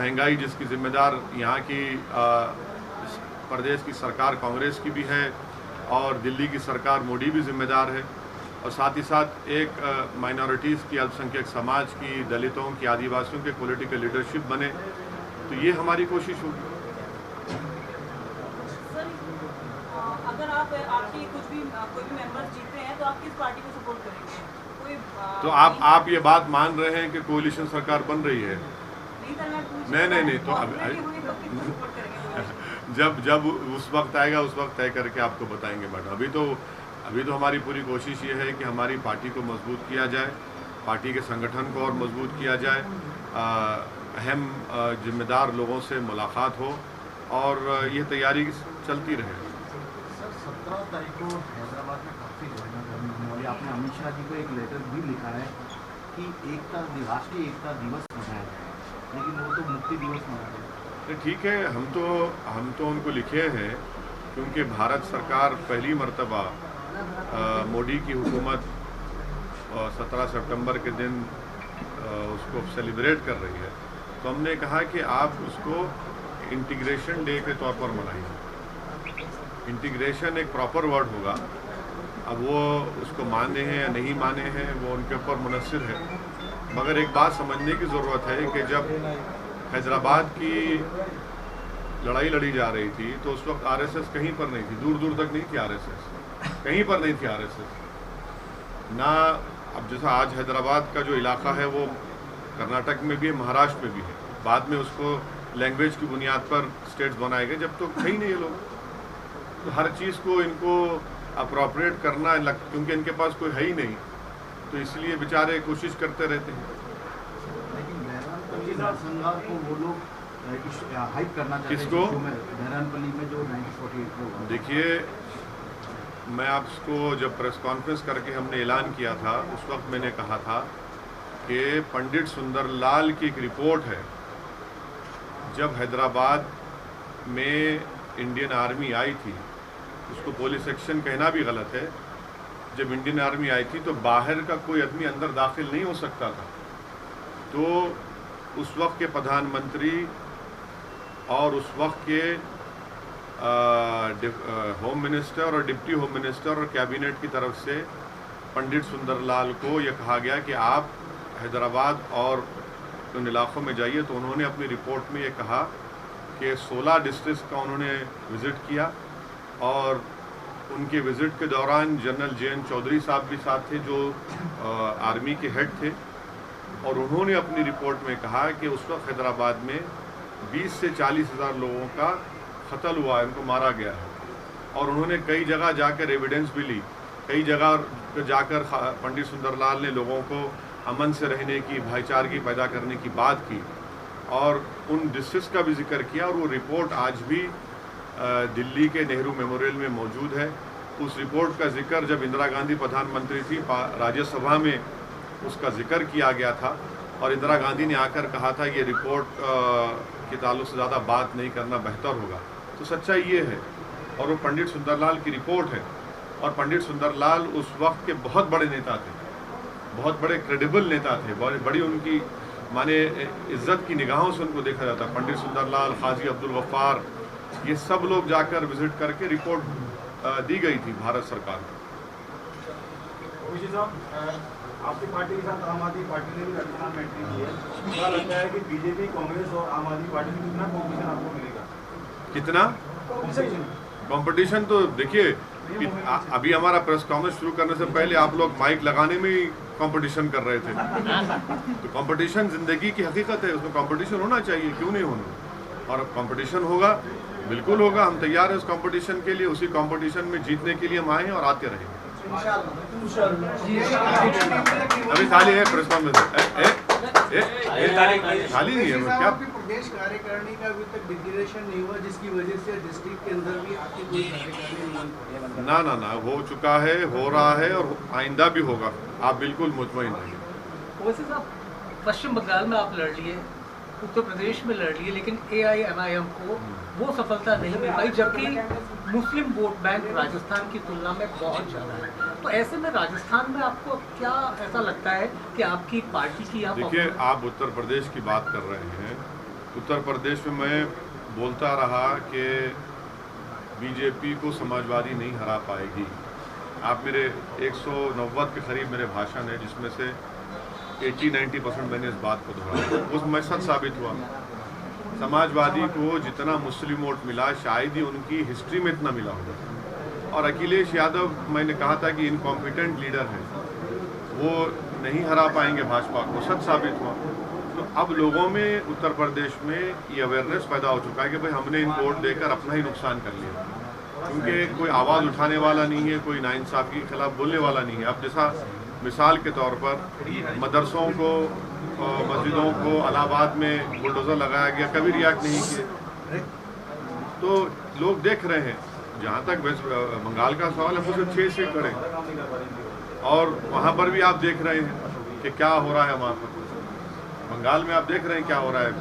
महंगाई जिसकी जिम्मेदार यहाँ की प्रदेश की सरकार कांग्रेस की भी है और दिल्ली की सरकार मोदी भी जिम्मेदार है, और साथ ही साथ एक माइनॉरिटीज़ की, अल्पसंख्यक समाज की, दलितों की, आदिवासियों के पॉलिटिकल लीडरशिप बने, तो ये हमारी कोशिश होगी। अगर आपकी कोई भी मेंबर्स जीतते हैं तो आप किस पार्टी को सपोर्ट करेंगे? तो आप ये बात मान रहे हैं कि कोalition सरकार बन रही है? नहीं, तो जब उस वक्त आएगा उस वक्त तय करके आपको बताएंगे। बट अभी तो हमारी पूरी कोशिश ये है कि हमारी पार्टी को मजबूत किया जाए, पार्टी के संगठन को और मजबूत किया जाए, अहम जिम्मेदार लोगों से मुलाकात हो और ये तैयारी चलती रहे। सर 17 तारीख को हैदराबाद में काफ़ी घटनाक्रम होने वाली, आपने अमित शाह जी को एक लेटर भी लिखा है कि राष्ट्रीय एकता दिवस मनाया जाए, लेकिन वो तो मुक्ति दिवस मनाया जाए। ठीक है, हम तो उनको लिखे हैं क्योंकि भारत सरकार पहली मर्तबा मोदी की हुकूमत 17 सितंबर के दिन उसको सेलिब्रेट कर रही है, तो हमने कहा कि आप उसको इंटीग्रेशन डे के तौर पर मनाइए। इंटीग्रेशन एक प्रॉपर वर्ड होगा, अब वो उसको माने हैं या नहीं माने हैं वो उनके ऊपर मुनस्सिर है, मगर एक बात समझने की ज़रूरत है कि जब हैदराबाद की लड़ाई लड़ी जा रही थी तो उस वक्त आरएसएस कहीं पर नहीं थी, दूर दूर तक नहीं थी आरएसएस, कहीं पर नहीं थी आरएसएस ना। अब जैसा आज हैदराबाद का जो इलाका है वो कर्नाटक में भी है, महाराष्ट्र में भी है, बाद में उसको लैंग्वेज की बुनियाद पर स्टेट्स बनाए गए, जब तो थे ही नहीं ये लोग। तो हर चीज़ को इनको अप्रोप्रिएट करना क्योंकि इनके पास कोई है ही नहीं, तो इसलिए बेचारे कोशिश करते रहते हैं। लेकिन को वो लोग हाइप करना चाहते हैं, किसको? बहरानपल्ली में जो 1948 को, देखिए, मैं आपको जब प्रेस कॉन्फ्रेंस करके हमने ऐलान किया था उस वक्त मैंने कहा था कि पंडित सुंदरलाल की एक रिपोर्ट है, जब हैदराबाद में इंडियन आर्मी आई थी, उसको पुलिस एक्शन कहना भी गलत है, जब इंडियन आर्मी आई थी तो बाहर का कोई आदमी अंदर दाखिल नहीं हो सकता था। तो उस वक्त के प्रधानमंत्री और उस वक्त के होम मिनिस्टर और डिप्टी होम मिनिस्टर और कैबिनेट की तरफ से पंडित सुंदरलाल को यह कहा गया कि आप हैदराबाद और उन इलाक़ों में जाइए। तो उन्होंने अपनी रिपोर्ट में ये कहा कि 16 डिस्ट्रिक्ट का उन्होंने विज़िट किया और उनके विज़िट के दौरान जनरल जे.एन. चौधरी साहब भी साथ थे जो आर्मी के हेड थे, और उन्होंने अपनी रिपोर्ट में कहा कि उस वक्त हैदराबाद में 20 से 40 हज़ार लोगों का कत्ल हुआ है, उनको मारा गया है। और उन्होंने कई जगह जाकर एविडेंस भी ली, कई जगह जाकर पंडित सुंदरलाल ने लोगों को अमन से रहने की, भाईचारगी पैदा करने की बात की और उन डिस्ट्रिक्ट्स का भी जिक्र किया। और वो रिपोर्ट आज भी दिल्ली के नेहरू मेमोरियल में मौजूद है। उस रिपोर्ट का जिक्र जब इंदिरा गांधी प्रधानमंत्री थी, राज्यसभा में उसका जिक्र किया गया था और इंदिरा गांधी ने आकर कहा था ये रिपोर्ट के ताल्लुक से ज़्यादा बात नहीं करना बेहतर होगा। तो सच्चाई ये है, और वो पंडित सुंदरलाल की रिपोर्ट है। और पंडित सुंदरलाल उस वक्त के बहुत बड़े नेता थे, बहुत बड़े क्रेडिबल नेता थे, बहुत बड़ी उनकी माने इज्जत की निगाहों से उनको देखा जाता। पंडित सुंदरलाल, खाजी अब्दुल गफ्फार, ये सब लोग जाकर विजिट करके रिपोर्ट दी गई थी भारत सरकार को। आपकी पार्टी के साथ आम आदमी पार्टी ने भी राजस्थान में एंट्री की है, क्या लगता है कि बीजेपी, कांग्रेस और आम आदमी पार्टी में कितना कॉम्पिटिशन आपको मिलेगा? कितना कंपटीशन? तो देखिए, अभी हमारा प्रेस कॉन्फ्रेंस शुरू करने से पहले आप लोग माइक लगाने में ही कंपटीशन कर रहे थे। तो कंपटीशन जिंदगी की हकीकत है, उसमें कंपटीशन होना चाहिए, क्यों नहीं होना। और कंपटीशन होगा, बिल्कुल होगा, हम तैयार हैं उस कंपटीशन के लिए। उसी कंपटीशन में जीतने के लिए हम आए हैं और आते रहेंगे। अभी खाली है प्रेस कॉन्फ्रेंस, खाली नहीं है क्या? प्रदेश कार्यकारिणी का अभी तक डिक्लेरेशन नहीं हुआ, जिसकी वजह से डिस्ट्रिक्ट के अंदर भी आपकी कोई कार्यकारिणी ना हो चुका है, हो रहा है और आइंदा भी होगा, आप बिल्कुल मुतमईन रहिए। वैसे साहब, पश्चिम बंगाल में आप लड़ लिए, उत्तर प्रदेश में लड़ लिए, लेकिन AIMIM को वो सफलता नहीं मिल पाई, जबकि मुस्लिम वोट बैंक राजस्थान की तुलना में बहुत ज़्यादा है। तो ऐसे में राजस्थान में आपको क्या ऐसा लगता है कि आपकी पार्टी की यहाँ? देखिए, आप उत्तर प्रदेश की बात कर रहे हैं, उत्तर प्रदेश में मैं बोलता रहा कि बीजेपी को समाजवादी नहीं हरा पाएगी। आप मेरे 190 के करीब मेरे भाषण है, जिसमें से 80-90% मैंने इस बात को दोहराया, उसमें सच साबित हुआ। समाजवादी को जितना मुस्लिम वोट मिला शायद ही उनकी हिस्ट्री में इतना मिला होगा। और अखिलेश यादव, मैंने कहा था कि इनकॉम्पिटेंट लीडर है, वो नहीं हरा पाएंगे भाजपा को, सच साबित हुआ। तो अब लोगों में उत्तर प्रदेश में ये अवेयरनेस पैदा हो चुका है कि भाई हमने इनको वोट देकर अपना ही नुकसान कर लिया, क्योंकि कोई आवाज़ उठाने वाला नहीं है, कोई नाइंसाफ़ी के खिलाफ बोलने वाला नहीं है। अब जैसा मिसाल के तौर पर मदरसों को, मस्जिदों को इलाहाबाद में बुलडोज़र लगाया गया, कभी रिएक्ट नहीं किए। तो लोग देख रहे हैं। जहाँ तक वेस्ट बंगाल का सवाल है, वो सिर्फ 6 से करें, और वहाँ पर भी आप देख रहे हैं कि क्या हो रहा है। वहाँ पर बंगाल में आप देख रहे हैं क्या हो रहा है,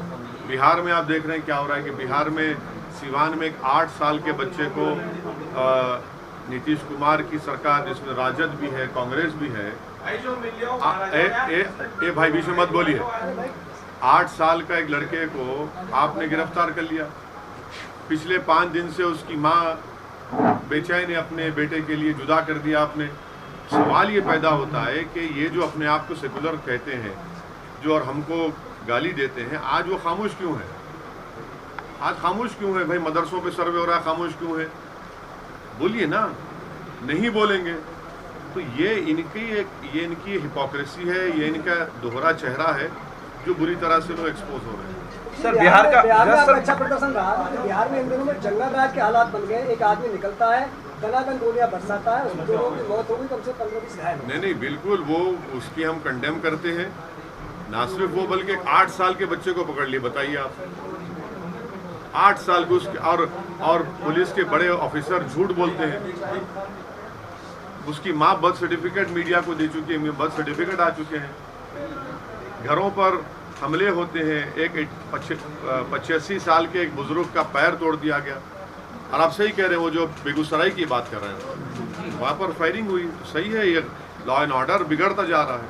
बिहार में आप देख रहे हैं क्या हो रहा है कि बिहार में सिवान में एक 8 साल के बच्चे को नीतीश कुमार की सरकार, जिसमें राजद भी है, कांग्रेस भी है, भाई बीच में मत बोलिए, 8 साल का एक लड़के को आपने गिरफ्तार कर लिया। पिछले 5 दिन से उसकी माँ बेचैन है, अपने बेटे के लिए जुदा कर दिया आपने। सवाल ये पैदा होता है कि ये जो अपने आप को सेकुलर कहते हैं, जो और हमको गाली देते हैं, आज वो खामोश क्यों है? आज खामोश क्यों है? भाई मदरसों पे सर्वे हो रहा है, खामोश क्यों है? बोलिए ना। नहीं बोलेंगे तो ये इनकी हिपोक्रेसी है, ये इनका दोहरा चेहरा है, जो बुरी तरह से लोग एक्सपोज हो रहे हैं। सर बिहार का अच्छा प्रदर्शन रहा, बिहार में इन दिनों में जंगल राज के हालात बन गए। एक आदमी निकलता है, दनादन गोलियां बरसाता है, उन दोनों की मौत हो गई, कम से 15-20 घायल। नहीं, बिल्कुल वो उसकी हम कंडेम करते हैं। ना सिर्फ वो, बल्कि 8 साल के बच्चे को पकड़ लिए, बताइए आप। 8 साल के उसके, और पुलिस के बड़े ऑफिसर झूठ बोलते हैं। उसकी माँ बर्थ सर्टिफिकेट मीडिया को दे चुकी है, बर्थ सर्टिफिकेट आ चुके हैं। घरों पर हमले होते हैं। एक 85 साल के एक बुजुर्ग का पैर तोड़ दिया गया। और आप सही कह रहे हैं, वो जो बेगूसराय की बात कर रहे हैं, वहाँ पर फायरिंग हुई। सही है, ये लॉ एंड ऑर्डर बिगड़ता जा रहा है।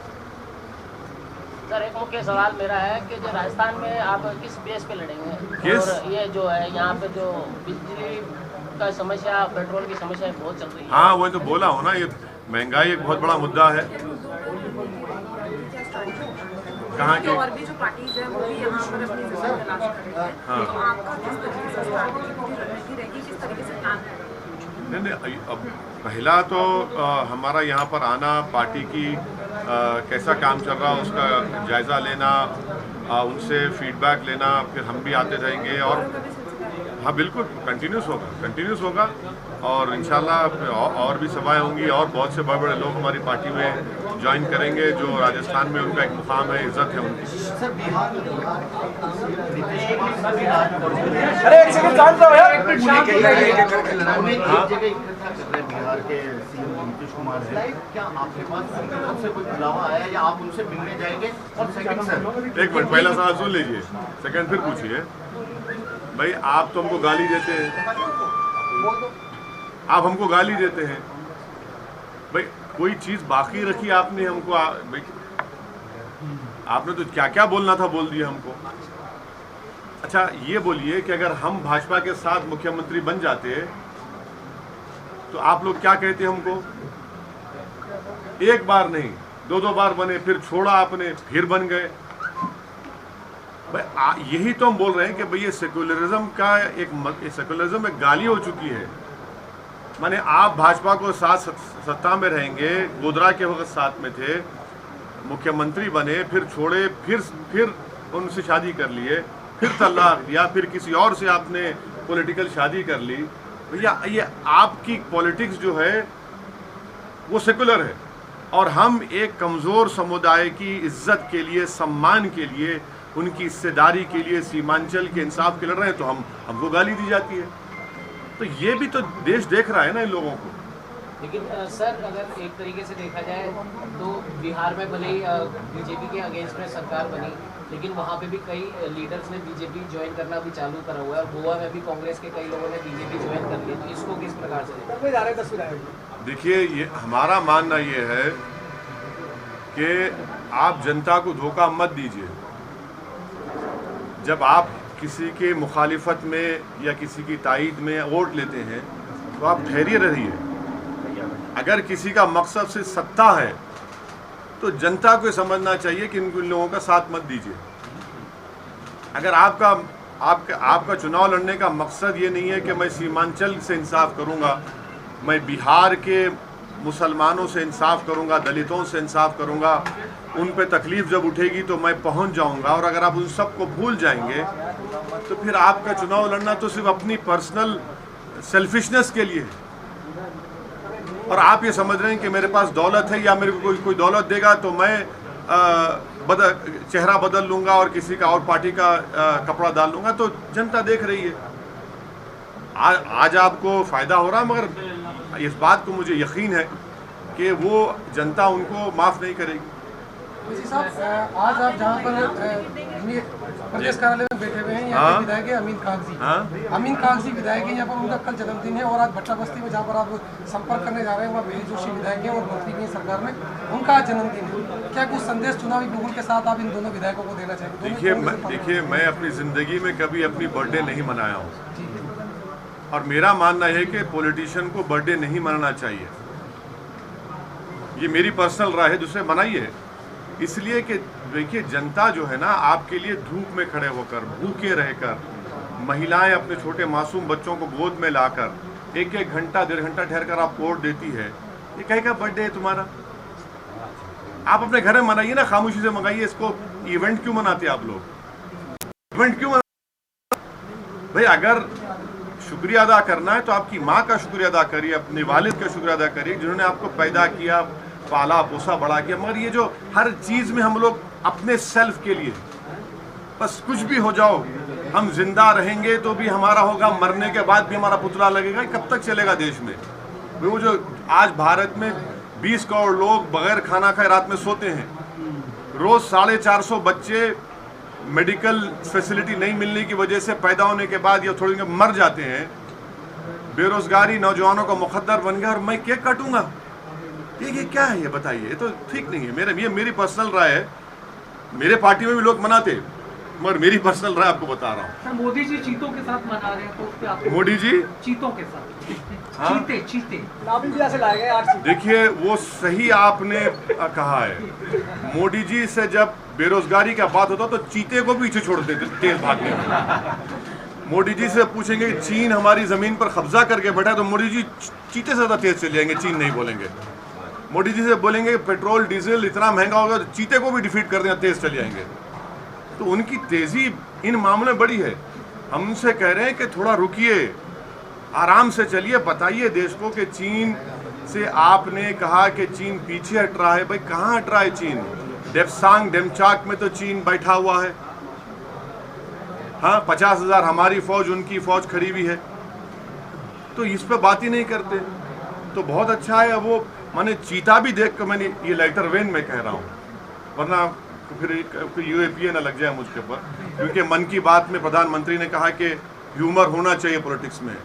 सर एक मुख्य सवाल मेरा है कि जो राजस्थान में आप किस बेस पे लड़ेंगे? और ये जो है यहाँ पे जो बिजली का समस्या, पेट्रोल की समस्या बहुत चल रही है। हाँ, वो तो बोला हो ना, ये महंगाई एक बहुत बड़ा मुद्दा है। कहाँ की? और भी जो पार्टीज हैं वो भी यहाँ पर अपनी जगह तलाश कर रही हैं। हाँ। तो आपका किस तरीके से रणनीति रहेगी, किस तरीके से प्लान है? नहीं, अब पहला तो हमारा यहाँ पर आना, पार्टी की कैसा काम चल रहा है उसका जायज़ा लेना, उनसे फीडबैक लेना, फिर हम भी आते रहेंगे। और हाँ, बिल्कुल कंटिन्यूस होगा और इंशाल्लाह और भी सभाएं होंगी, और बहुत से बड़े बड़े लोग हमारी पार्टी में ज्वाइन करेंगे, जो राजस्थान में उनका एक मुकाम है, इज्जत है उनकी। सर बिहार में अरे एक सेकंड शांत रहो यार। बिहार के सीएम नीतीश कुमार है, क्या आपके पास उनकी तरफ से कोई बुलावा आया या आप उनसे मिलने जाएंगे? और सेकंड सर, एक मिनट, पहला सवाल सुन लीजिए, सेकंड फिर पूछिए। भाई आप तो हमको गाली देते हैं, आप हमको गाली देते हैं। भाई कोई चीज़ बाकी रखी आपने हमको, भाई आपने तो क्या क्या बोलना था बोल दिया हमको। अच्छा ये बोलिए कि अगर हम भाजपा के साथ मुख्यमंत्री बन जाते तो आप लोग क्या कहते हमको? एक बार नहीं, 2 बार बने, फिर छोड़ा आपने, फिर बन गए। यही तो हम बोल रहे हैं कि भाई ये सेकुलरिज्म का सेकुलरिज्म एक गाली हो चुकी है। माने आप भाजपा को साथ सत्ता में रहेंगे, गोधरा के वक्त साथ में थे, मुख्यमंत्री बने, फिर छोड़े, फिर उनसे शादी कर लिए, फिर तलाक दिया, फिर किसी और से आपने पॉलिटिकल शादी कर ली। भैया ये आपकी पॉलिटिक्स जो है वो सेकुलर है, और हम एक कमज़ोर समुदाय की इज्जत के लिए, सम्मान के लिए, उनकी हिस्सेदारी के लिए, सीमांचल के इंसाफ के लड़ रहे हैं, तो हमको गाली दी जाती है। तो ये भी तो देश देख रहा है ना इन लोगों को। लेकिन सर अगर एक तरीके से देखा जाए तो बिहार में भले ही बीजेपी के अगेंस्ट में सरकार बनी, लेकिन वहाँ पे भी कई लीडर्स ने बीजेपी ज्वाइन करना भी चालू करा हुआ है, और गोवा में भी कांग्रेस के कई लोगों ने बीजेपी ज्वाइन कर ली। तो इसको किस प्रकार से देखिए, ये हमारा मानना ये है कि आप जनता को धोखा मत दीजिए। जब आप किसी के मुखालिफत में या किसी की तायीद में वोट लेते हैं तो आप ठहरिए रहिए। अगर किसी का मकसद से सत्ता है तो जनता को समझना चाहिए कि इन लोगों का साथ मत दीजिए। अगर आपका चुनाव लड़ने का मकसद ये नहीं है कि मैं सीमांचल से इंसाफ करूंगा, मैं बिहार के मुसलमानों से इंसाफ करूंगा, दलितों से इंसाफ करूंगा, उन पे तकलीफ जब उठेगी तो मैं पहुंच जाऊंगा, और अगर आप उन सबको भूल जाएंगे तो फिर आपका चुनाव लड़ना तो सिर्फ अपनी पर्सनल सेल्फिशनेस के लिए है। और आप ये समझ रहे हैं कि मेरे पास दौलत है या मेरे को कोई दौलत देगा तो मैं चेहरा बदल लूंगा और किसी का और पार्टी का कपड़ा डाल लूंगा। तो जनता देख रही है। आज आपको फ़ायदा हो रहा है, मगर इस बात को मुझे यकीन है कि वो जनता उनको माफ़ नहीं करेगी। साहब, आज आप जहाँ पर प्रदेश कार्यालय में बैठे हुए हैं, यहाँ के विधायक है अमीन कागजी विधायक है, यहाँ पर उनका कल जन्मदिन है, और आज भट्टा बस्ती में जहाँ पर आप संपर्क करने जा रहे हैं वहाँ बेरी जोशी विधायक है और मंत्री भी सरकार में, उनका आज जन्मदिन है। क्या कुछ संदेश चुनावी बिगुल के साथ आप इन दोनों विधायकों को देना चाहेंगे? देखिए, मैं अपनी ज़िंदगी में कभी अपनी बर्थडे नहीं मनाया हूँ, और मेरा मानना है कि पॉलिटिशियन को बर्थडे नहीं मनाना चाहिए। ये मेरी पर्सनल राय है, दूसरे मनाइए। इसलिए कि देखिए, जनता जो है ना, आपके लिए धूप में खड़े होकर, भूखे रहकर, महिलाएं अपने छोटे मासूम बच्चों को गोद में लाकर 1-1 घंटा 1.5 घंटा ठहर कर आप वोट देती है। ये कहेगा बर्थडे है तुम्हारा? आप अपने घर में मनाइए ना, खामोशी से मंगाइए। इसको इवेंट क्यों मनाते आप लोग? इवेंट क्यों भाई? अगर शुक्रिया अदा करना है तो आपकी माँ का शुक्रिया अदा करिए, अपने वालिद का शुक्रिया अदा करिए जिन्होंने आपको पैदा किया, पाला पोसा बड़ा किया। मगर ये जो हर चीज़ में हम लोग अपने सेल्फ के लिए, बस कुछ भी हो जाओ, हम जिंदा रहेंगे तो भी हमारा होगा, मरने के बाद भी हमारा पुतला लगेगा, कब तक चलेगा देश में? वो जो आज भारत में 20 करोड़ लोग बगैर खाना खाए रात में सोते हैं, रोज 450 बच्चे मेडिकल फैसिलिटी नहीं मिलने की वजह से पैदा होने के बाद या थोड़ी मर जाते हैं, बेरोजगारी नौजवानों का मुकद्दर बन गया, और मैं केक काटूंगा? ये क्या है? ये बताइए। ये तो ठीक नहीं है। ये मेरी पर्सनल राय है। मेरे पार्टी में भी लोग मनाते, मगर मेरी पर्सनल राय आपको बता रहा हूँ। सर, मोदी जी चीतों के साथ मना रहे हैं तो उस पे आप? मोदी जी चीतों के साथ? हाँ? चीते नाभिया से लाए गए 8 चीते। देखिए, वो सही आपने कहा है। मोदी जी से जब बेरोजगारी का बात होता तो चीते को पीछे छोड़ देते तेज भागने में। मोदी जी से पूछेंगे चीन हमारी जमीन पर कब्जा करके बैठा है तो मोदी जी चीते से ज्यादा तेज चले जाएंगे, चीन नहीं बोलेंगे। मोदी जी से बोलेंगे पेट्रोल डीजल इतना महंगा होगा तो चीते को भी डिफीट कर देंगे, तेज चले जाएंगे। तो उनकी तेजी इन मामलों में बड़ी है। हम उनसे कह रहे हैं कि थोड़ा रुकिए, आराम से चलिए, बताइए देश को कि चीन से आपने कहा कि चीन पीछे हट रहा है। भाई कहाँ हट रहा है चीन? डेप्सांग डेमचाक में तो चीन बैठा हुआ है। हाँ, 50,000 हमारी फौज, उनकी फौज खड़ी हुई है, तो इस पे बात ही नहीं करते। तो बहुत अच्छा है। वो मैंने चीता भी देख कर, मैंने ये लेटर वेन में कह रहा हूँ, वरना फिर यूएपीए ना लग जाए मुझके ऊपर, क्योंकि मन की बात में प्रधानमंत्री ने कहा कि ह्यूमर होना चाहिए पॉलिटिक्स में।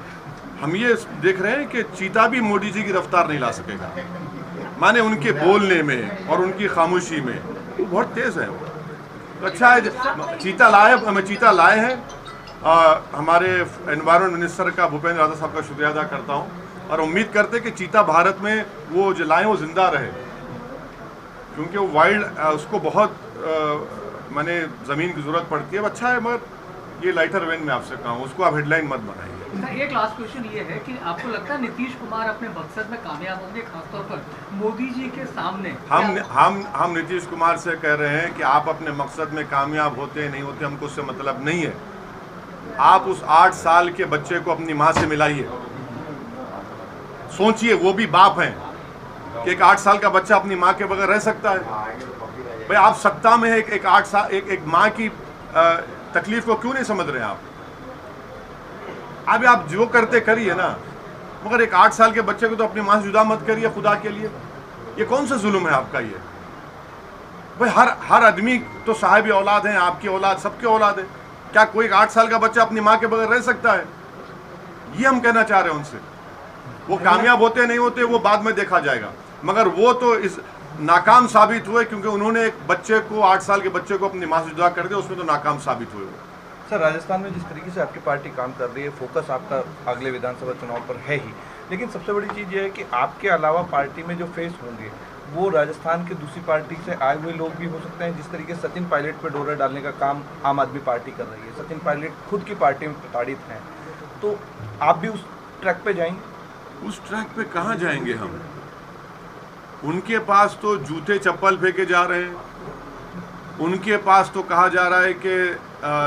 हम ये देख रहे हैं कि चीता भी मोदी जी की रफ्तार नहीं ला सकेगा। माने उनके बोलने में और उनकी खामोशी में वो बहुत तेज है। तो अच्छा है चीता लाए हैं। हमारे एनवायरनमेंट मिनिस्टर का भूपेंद्र यादव साहब का शुक्रिया अदा करता हूँ, और उम्मीद करते कि चीता भारत में वो जो लाए वो जिंदा रहे, क्योंकि वो वाइल्ड, उसको बहुत माने ज़मीन की ज़रूरत पड़ती है। अच्छा है, मगर ये लाइटर वेन में आपसे कहूँ, उसको आप हेडलाइन मत बनाइए। एक लास्ट क्वेश्चन ये है कि आपको लगता है नीतीश कुमार अपने मकसद में कामयाब होंगे, खासतौर पर मोदी जी के सामने? हम नीतीश कुमार से कह रहे हैं कि आप अपने मकसद में कामयाब होते नहीं होते हमको उससे मतलब नहीं है। आप उस 8 साल के बच्चे को अपनी माँ से मिलाइए, सोचिए, वो भी बाप हैं कि एक 8 साल का बच्चा अपनी माँ के बगैर रह सकता है? भाई आप सत्ता में है, एक 8 साल एक माँ की तकलीफ को क्यों नहीं समझ रहे हैं आप? अभी आप जो करते करिए ना, मगर एक 8 साल के बच्चे को तो अपनी माँ से जुदा मत करिए खुदा के लिए। ये कौन सा जुल्म है आपका ये? भाई हर आदमी तो साहिब औलाद हैं, आपकी औलाद, सबके औलाद है। क्या कोई 8 साल का बच्चा अपनी माँ के बगैर रह सकता है? ये हम कहना चाह रहे हैं उनसे। वो कामयाब होते नहीं होते वो बाद में देखा जाएगा, मगर वो तो इस नाकाम साबित हुए, क्योंकि उन्होंने एक बच्चे को, 8 साल के बच्चे को अपनी माँ से जुदा कर दिया, उसमें तो नाकाम साबित हुए वो। सर, राजस्थान में जिस तरीके से आपकी पार्टी काम कर रही है, फोकस आपका अगले विधानसभा चुनाव पर है ही, लेकिन सबसे बड़ी चीज़ ये है कि आपके अलावा पार्टी में जो फेस होंगे वो राजस्थान के दूसरी पार्टी से आए हुए लोग भी हो सकते हैं। जिस तरीके से सचिन पायलट पे डोरा डालने का काम आम आदमी पार्टी कर रही है, सचिन पायलट खुद की पार्टी में प्रताड़ित हैं, तो आप भी उस ट्रैक पे जाएंगे? उस ट्रैक पे कहाँ जाएंगे हम? उनके पास तो जूते चप्पल फेंके जा रहे हैं, उनके पास तो कहा जा रहा है कि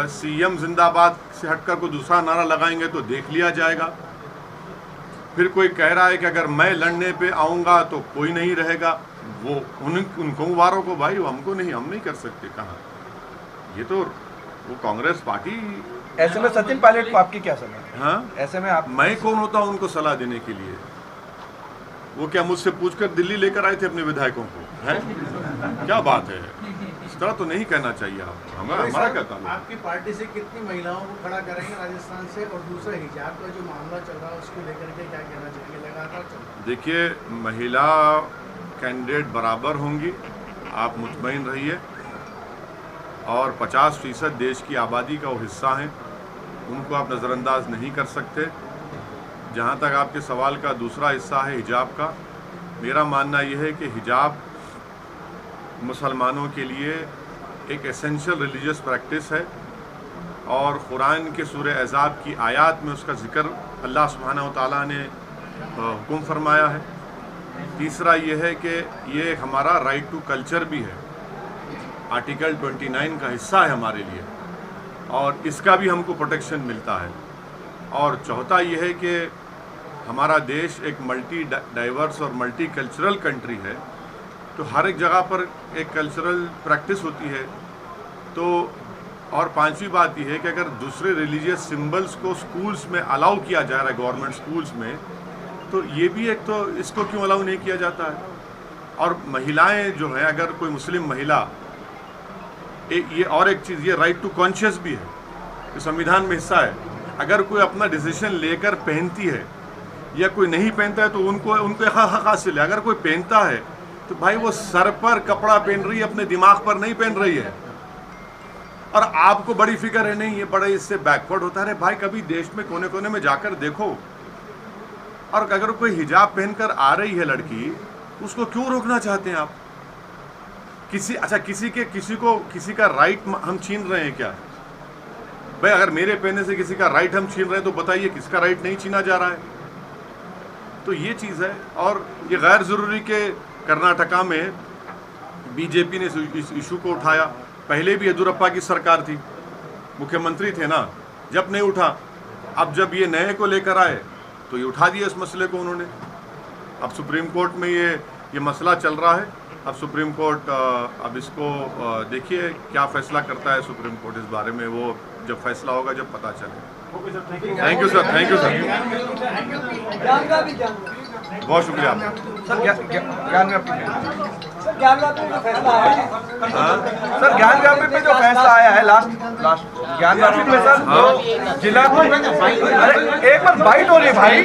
सीएम जिंदाबाद से हटकर कोई दूसरा नारा लगाएंगे तो देख लिया जाएगा। फिर कोई कह रहा है कि अगर मैं लड़ने पे आऊँगा तो कोई नहीं रहेगा। वो उनको वारों को भाई हमको नहीं, हम नहीं कर सकते। कहाँ, ये तो वो कांग्रेस पार्टी। ऐसे में सचिन पायलट को आपकी क्या सलाह है? हाँ, ऐसे में आप, मैं कौन होता हूँ उनको सलाह देने के लिए? वो क्या मुझसे पूछकर दिल्ली लेकर आए थे अपने विधायकों को? है क्या बात है? इस तरह तो नहीं कहना चाहिए। आप हमारा क्या काम है? आपकी पार्टी से कितनी महिलाओं को खड़ा करेंगे राजस्थान से? और दूसरा हिजाब का जो मामला चल रहा है उसको लेकर के क्या कहना चाहिए? लगातार चल रहा है। देखिए, महिला कैंडिडेट बराबर होंगी, आप मुतमईन रहिए। और 50% देश की आबादी का वो हिस्सा हैं, उनको आप नज़रअंदाज नहीं कर सकते। जहाँ तक आपके सवाल का दूसरा हिस्सा है हिजाब का, मेरा मानना यह है कि हिजाब मुसलमानों के लिए एक एसेंशियल रिलीजियस प्रैक्टिस है और कुरान के सूरह अहज़ाब की आयत में उसका जिक्र अल्लाह सुब्हानहू व तआला ने हुक्म फरमाया है। तीसरा यह है कि ये हमारा राइट टू कल्चर भी है, आर्टिकल 29 का हिस्सा है हमारे लिए, और इसका भी हमको प्रोटेक्शन मिलता है। और चौथा यह है कि हमारा देश एक मल्टी डाइवर्स और मल्टी कल्चरल कंट्री है, तो हर एक जगह पर एक कल्चरल प्रैक्टिस होती है। तो और पांचवी बात यह है कि अगर दूसरे रिलीजियस सिंबल्स को स्कूल्स में अलाउ किया जा रहा है, गवर्नमेंट स्कूल्स में, तो ये भी एक, तो इसको क्यों अलाउ नहीं किया जाता है? और महिलाएं जो हैं, अगर कोई मुस्लिम महिला, ये और एक चीज़, ये राइट टू कॉन्शियस भी है, ये संविधान में हिस्सा है। अगर कोई अपना डिसीजन लेकर पहनती है या कोई नहीं पहनता है तो उनको हक हासिल है। अगर कोई पहनता है तो भाई वो सर पर कपड़ा पहन रही है, अपने दिमाग पर नहीं पहन रही है। और आपको बड़ी फिक्र है, नहीं ये बड़ा इससे बैकवर्ड होता है। भाई कभी देश में कोने कोने में जाकर देखो। और अगर कोई हिजाब पहनकर आ रही है लड़की, उसको क्यों रोकना चाहते हैं आप? किसी का राइट हम छीन रहे हैं क्या? भाई अगर मेरे पहनने से किसी का राइट हम छीन रहे हैं तो बताइए किसका राइट नहीं छीना जा रहा है? तो ये चीज़ है। और ये गैर ज़रूरी के कर्नाटका में बीजेपी ने इस इशू को उठाया। पहले भी येदियुरप्पा की सरकार थी, मुख्यमंत्री थे ना, जब नहीं उठा। अब जब ये नए को लेकर आए तो ये उठा दिया इस मसले को उन्होंने। अब सुप्रीम कोर्ट में ये मसला चल रहा है। अब सुप्रीम कोर्ट अब इसको देखिए क्या फैसला करता है सुप्रीम कोर्ट इस बारे में। वो जब फैसला होगा, जब पता चलेगा। Thank you sir, thank you sir, बहुत शुक्रिया आपका। सर ज्ञान व्यापी पे जो फैसला आया है लास्ट ज्ञान व्यापी पे सर, तो जिला अरे एक बार बाइट हो रही है भाई।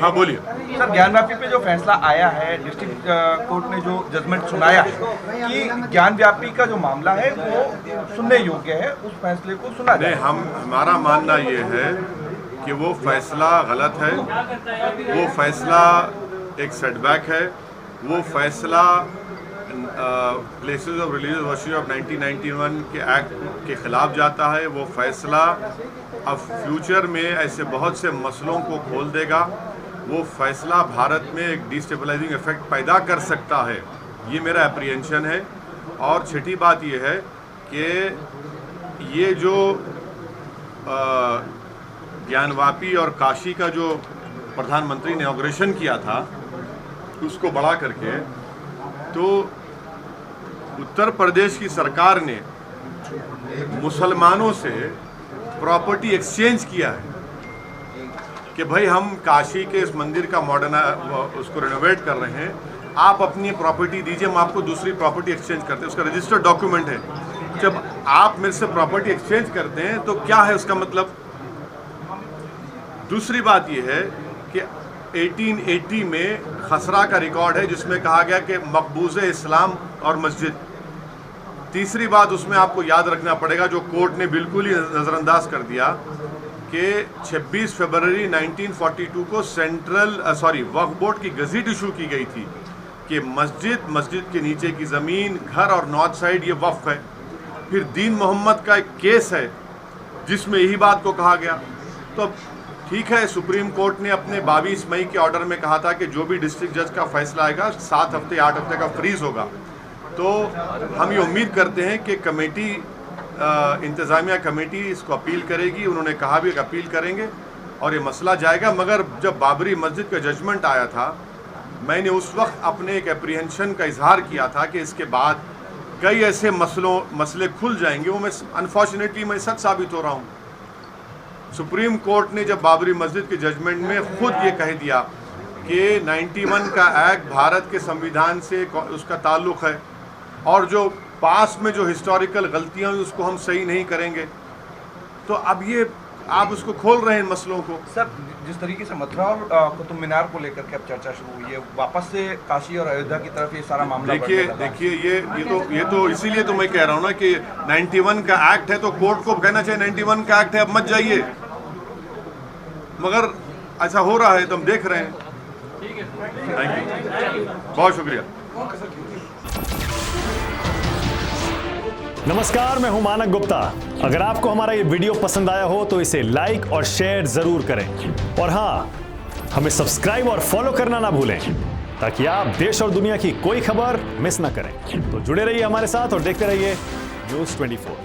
हाँ बोलिए सर, ज्ञान व्यापी पे जो फैसला आया है, डिस्ट्रिक्ट कोर्ट ने जो जजमेंट सुनाया है कि ज्ञान व्यापी का जो मामला है वो सुनने योग्य है, उस फैसले को सुना जाए। हमारा मानना ये है कि वो फैसला गलत है, वो फैसला एक सेटबैक है, वो फैसला places of religious worship of 1991 के एक्ट के ख़िलाफ़ जाता है। वो फैसला अब फ्यूचर में ऐसे बहुत से मसलों को खोल देगा। वो फैसला भारत में एक डिस्टेबलाइजिंग इफेक्ट पैदा कर सकता है, ये मेरा अप्रीहेंशन है। और छठी बात ये है कि ये जो ज्ञानवापी और काशी का जो प्रधानमंत्री ने इनॉग्रेशन किया था, उसको बढ़ा करके, तो उत्तर प्रदेश की सरकार ने मुसलमानों से प्रॉपर्टी एक्सचेंज किया है कि भाई हम काशी के इस मंदिर का मॉडर्न उसको रेनोवेट कर रहे हैं, आप अपनी प्रॉपर्टी दीजिए, हम आपको दूसरी प्रॉपर्टी एक्सचेंज करते हैं। उसका रजिस्टर्ड डॉक्यूमेंट है। जब आप मेरे से प्रॉपर्टी एक्सचेंज करते हैं तो क्या है उसका मतलब? दूसरी बात यह है कि 1880 में खसरा का रिकॉर्ड है जिसमें कहा गया कि मकबूज़े इस्लाम और मस्जिद, तीसरी बात उसमें आपको याद रखना पड़ेगा, जो कोर्ट ने बिल्कुल ही नज़रअंदाज कर दिया कि 26 फरवरी 1942 को वक्फ बोर्ड की गज़ीट इशू की गई थी कि मस्जिद के नीचे की ज़मीन, घर और नॉर्थ साइड ये वक्फ है। फिर दीन मोहम्मद का एक केस है जिसमें यही बात को कहा गया। तो ठीक है, सुप्रीम कोर्ट ने अपने 22 मई के ऑर्डर में कहा था कि जो भी डिस्ट्रिक्ट जज का फैसला आएगा 7 हफ्ते 8 हफ्ते का फ्रीज होगा। तो हम ये उम्मीद करते हैं कि कमेटी, इंतज़ामिया कमेटी इसको अपील करेगी। उन्होंने कहा भी कि अपील करेंगे और ये मसला जाएगा। मगर जब बाबरी मस्जिद का जजमेंट आया था, मैंने उस वक्त अपने एक एप्रीहेंशन का इजहार किया था कि इसके बाद कई ऐसे मसले खुल जाएंगे। वो मैं अनफॉर्चुनेटली मैं सच साबित हो रहा हूँ। सुप्रीम कोर्ट ने जब बाबरी मस्जिद के जजमेंट में खुद ये कह दिया कि 91 का एक्ट भारत के संविधान से उसका ताल्लुक़ है और जो पास में जो हिस्टोरिकल गलतियाँ हुई उसको हम सही नहीं करेंगे। तो अब ये आप उसको खोल रहे हैं मसलों को। सर, जिस तरीके से मथुरा और कुतुब मीनार को लेकर के अब चर्चा शुरू हुई है, वापस से काशी और अयोध्या की तरफ ये सारा मामला देखिए ये तो इसीलिए तो मैं कह रहा हूँ ना कि 91 का एक्ट है तो कोर्ट को कहना चाहिए 91 का एक्ट है, अब मत जाइए। मगर ऐसा हो रहा है तो हम देख रहे हैं। थैंक यू, बहुत शुक्रिया। नमस्कार, मैं हूं मानक गुप्ता। अगर आपको हमारा ये वीडियो पसंद आया हो तो इसे लाइक और शेयर जरूर करें और हाँ, हमें सब्सक्राइब और फॉलो करना ना भूलें ताकि आप देश और दुनिया की कोई खबर मिस ना करें। तो जुड़े रहिए हमारे साथ और देखते रहिए न्यूज़ 24।